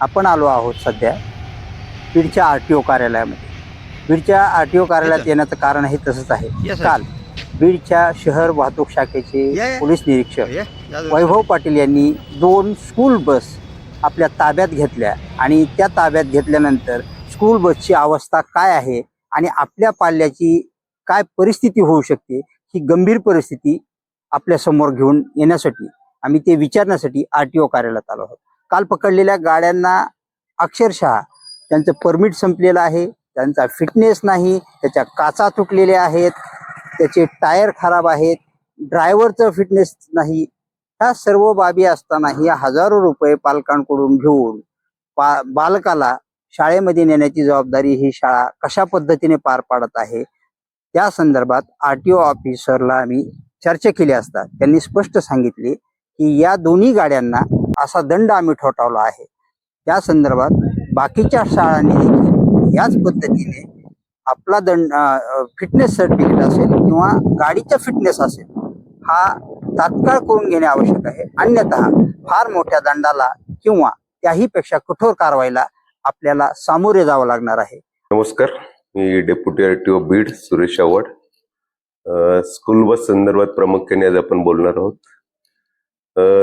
आपण आलो आहोत सध्या बीडच्या RTO कार्यालयामध्ये. बीडच्या RTO कार्यालयात येण्याचं कारण हे तसंच आहे. काल बीडच्या शहर वाहतूक शाखेचे पोलीस निरीक्षक वैभव पाटील यांनी 2 स्कूल बस आपल्या ताब्यात घेतल्या आणि त्या ताब्यात घेतल्यानंतर स्कूल बसची अवस्था काय आहे आणि आपल्या पाल्याची काय परिस्थिती होऊ शकते ही गंभीर परिस्थिती आपल्या समोर घेऊन येण्यासाठी आम्ही ते विचारण्यासाठी RTO कार्यालयात आलो आहोत. काल पकडलेल्या गाड्यांना अक्षरशः त्यांचं परमिट संपलेलं आहे, त्यांचा फिटनेस नाही, त्याच्या काचा तुटलेल्या आहेत, त्याचे टायर खराब आहेत, ड्रायव्हरचं फिटनेस नाही. ह्या सर्व बाबी असतानाही हजारो रुपये पालकांकडून घेऊन बालकाला शाळेमध्ये नेण्याची जबाबदारी ही शाळा कशा पद्धतीने पार पाडत आहे त्या संदर्भात RTO ऑफिसरला आम्ही चर्चा केली असता त्यांनी स्पष्ट सांगितले की या दोन्ही गाड्यांना असा दंड आम्ही ठोठावला आहे. त्या संदर्भात बाकीच्या शाळांनी देखील याच पद्धतीने आपला दंड फिटनेस सर्टिफिकेट असेल किंवा गाडीचा फिटनेस असेल हा तात्काळ करून घेणे आवश्यक आहे. अन्यथा फार मोठ्या दंडाला किंवा त्याही पेक्षा कठोर कारवाईला आपल्याला सामोरे जावं लागणार आहे. नमस्कार, मी deputy RTO Beed Suresh Avhad. School bus संदर्भात प्रामुख्याने आज आपण बोलणार आहोत.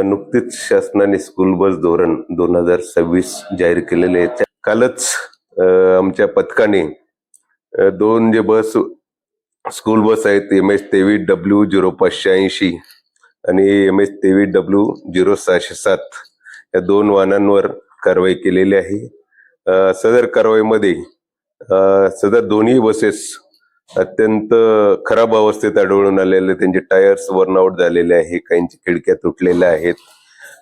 नुकतीच शासनाने स्कूल बस धोरण 2026 जाहीर केलेले आहे. कालच आमच्या पथकाने 2 जे बस स्कूल बस आहेत MS23W0580 आणि MS23W0607 या 2 वाहनांवर कारवाई केलेली आहे. सदर कारवाईमध्ये सदर दोन्ही बसेस अत्यंत खराब अवस्थेत आढळून आलेले, त्यांचे टायर्स बर्नआउट झालेले आहे, काहींची खिडक्या तुटलेल्या आहेत,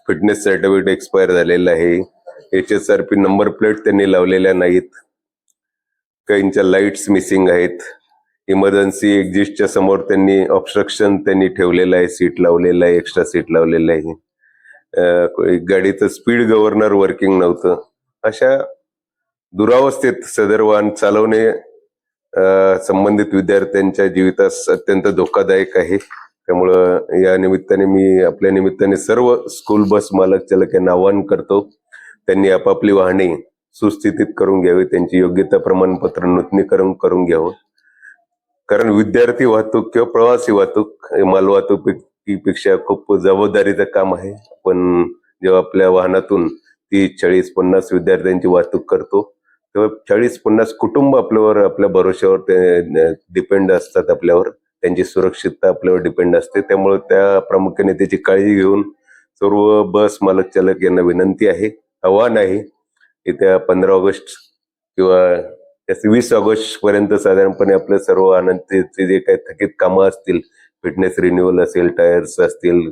फिटनेस सर्टिफिकेट एक्सपायर झालेलं आहे, HSRP नंबर प्लेट त्यांनी लावलेल्या नाहीत, काहींच्या लाईट्स मिसिंग आहेत, इमर्जन्सी एक्झिस्टच्या समोर त्यांनी ऑब्स्ट्रक्शन त्यांनी ठेवलेलं आहे, सीट लावलेलं आहे, एक्स्ट्रा सीट लावलेलं आहे, गाडीचं स्पीड गव्हर्नर वर्किंग नव्हतं. अशा दुरावस्थेत सदर वाहन चालवणे संबंधित विद्यार्थ्यांच्या जीवितास अत्यंत धोकादायक आहे. त्यामुळं या निमित्ताने मी आपल्या निमित्ताने सर्व स्कूल बस मालक चालक यांना आवाहन करतो, त्यांनी आपापली वाहने सुस्थितीत करून घ्यावी, त्यांची योग्यता प्रमाणपत्र नूतनीकरण करून घ्यावं. कारण विद्यार्थी वाहतूक किंवा प्रवासी वाहतूक मालवाहतुकीपेक्षा खूप जबाबदारीचं काम आहे. पण जेव्हा आपल्या वाहनातून 30-40-50 विद्यार्थ्यांची वाहतूक करतो तेव्हा 40-50 कुटुंब आपल्या भरोश्यावर ते डिपेंड असतात, आपल्यावर त्यांची सुरक्षितता आपल्यावर डिपेंड असते. त्यामुळे त्या प्रामुख्याने त्याची काळजी घेऊन सर्व बस मालक चालक यांना विनंती आहे, आव्हान आहे, येत्या 15 ऑगस्ट किंवा 20 ऑगस्ट पर्यंत साधारणपणे आपल्या सर्व वाहनांचे जे काही थकीत कामं असतील, फिटनेस रिन्युअल असेल, टायर्स असतील,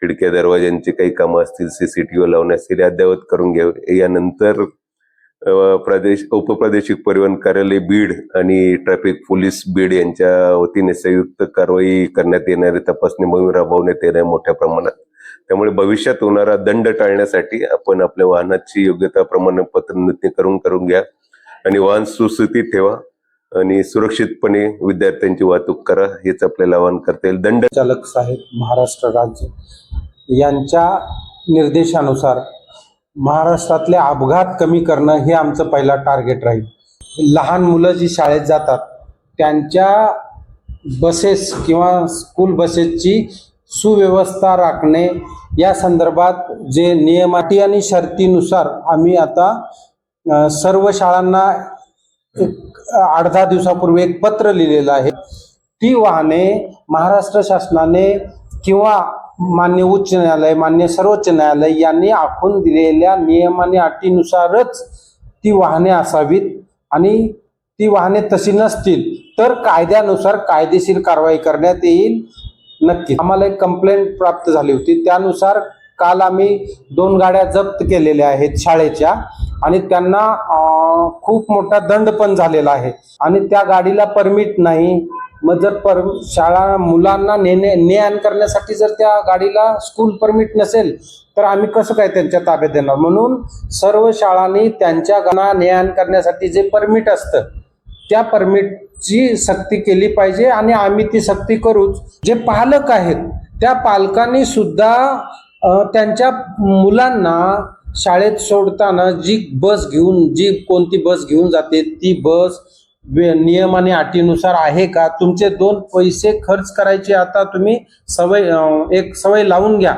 खिडक्या दरवाज्यांची काही कामं असतील, CCTV लावणे असतील, अद्ययावत करून घ्यावे. यानंतर उपप्रादेशिक परिवहन कार्यालय बीड आणि ट्रॅफिक पोलीस बीड यांच्या वतीने संयुक्त कारवाई करण्यात येणारी तपासणी मोहीम राबवण्यात येणार मोठ्या प्रमाणात. त्यामुळे भविष्यात होणारा दंड टाळण्यासाठी आपण आपल्या वाहनाची योग्यता प्रमाणपत्र नूतनीकरण करून घ्या आणि वाहन सुस्थितीत ठेवा आणि सुरक्षितपणे विद्यार्थ्यांची वाहतूक करा, हेच आपल्याला आवाहन करता येईल. दंड चालक साहेब महाराष्ट्र राज्य यांच्या निर्देशानुसार महाराष्ट्रातले अपघात कमी करणं हे आमचं पहिला टार्गेट राहील. लहान मुलं जी शाळेत जातात त्यांच्या बसेस किंवा स्कूल बसेसची सुव्यवस्था राखणे या संदर्भात जे नियम आणि शर्तीनुसार आम्ही आता सर्व शाळांना 8-10 दिवसापूर्वी एक पत्र लिहिलेलं आहे. ती वाहने महाराष्ट्र शासनाने किंवा मान्य उच्च न्यायालय, मान्य सर्वोच्च न्यायालय यांनी आखून दिलेल्या नियम आणि अटीनुसारच ती वाहने असावीत आणि ती वाहने तशी नसतील तर कायद्यानुसार कायदेशीर कारवाई करण्यात येईल. नक्की आम्हाला एक कंप्लेंट प्राप्त झाली होती, त्यानुसार काल आम्ही 2 गाड्या जप्त केलेल्या आहेत शाळेच्या आणि त्यांना खूप मोठा दंड पण झालेला आहे आणि त्या गाडीला परमिट नाही. मग जर शाळा मुलांना ने आण करण्यासाठी जर त्या गाडीला स्कूल परमिट नसेल तर आम्ही कसं काय त्यांच्या ताब्यात देणार. म्हणून सर्व शाळांनी त्यांच्या गाड्यांना ने आण करण्यासाठी जे परमिट असतं त्या परमिटची सक्ती केली पाहिजे आणि आम्ही ती सक्ती करूच. जे पालक आहेत त्या पालकांनी सुद्धा त्यांच्या मुलांना शाळेत सोडताना जी कोणती बस घेऊन जाते ती बस नियम आणि अटीनुसार आहे का, तुमचे 2 पैसे खर्च करायची आता तुम्ही एक सवय लावून घ्या.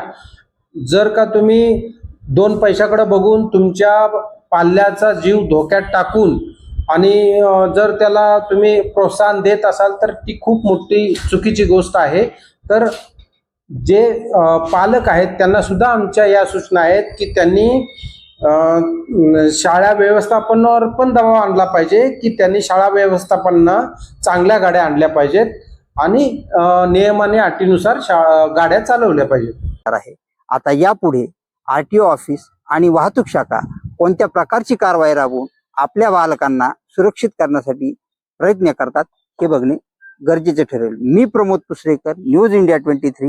जर का तुम्ही 2 पैशाकडे बघून तुमच्या पाल्याचा जीव धोक्यात टाकून आणि जर त्याला तुम्ही प्रोत्साहन देत असाल तर ती खूप मोठी चुकीची गोष्ट आहे. तर जे पालक आहेत त्यांना सुद्धा आमच्या या सूचना आहेत की त्यांनी शाळा व्यवस्थापनावर पण दबाव आणला पाहिजे की त्यांनी शाळा व्यवस्थापनानं चांगल्या गाड्या आणल्या पाहिजेत आणि नियमाने अटीनुसार गाड्या चालवल्या पाहिजेत. आहे. आता यापुढे आरटीओ ऑफिस आणि वाहतूक शाखा कोणत्या प्रकारची कारवाई राबवून आपल्या बालकांना सुरक्षित करण्यासाठी प्रयत्न करतात हे बघणे गरजेचे ठरेल. मी प्रमोद पुसरेकर, न्यूज इंडिया 23.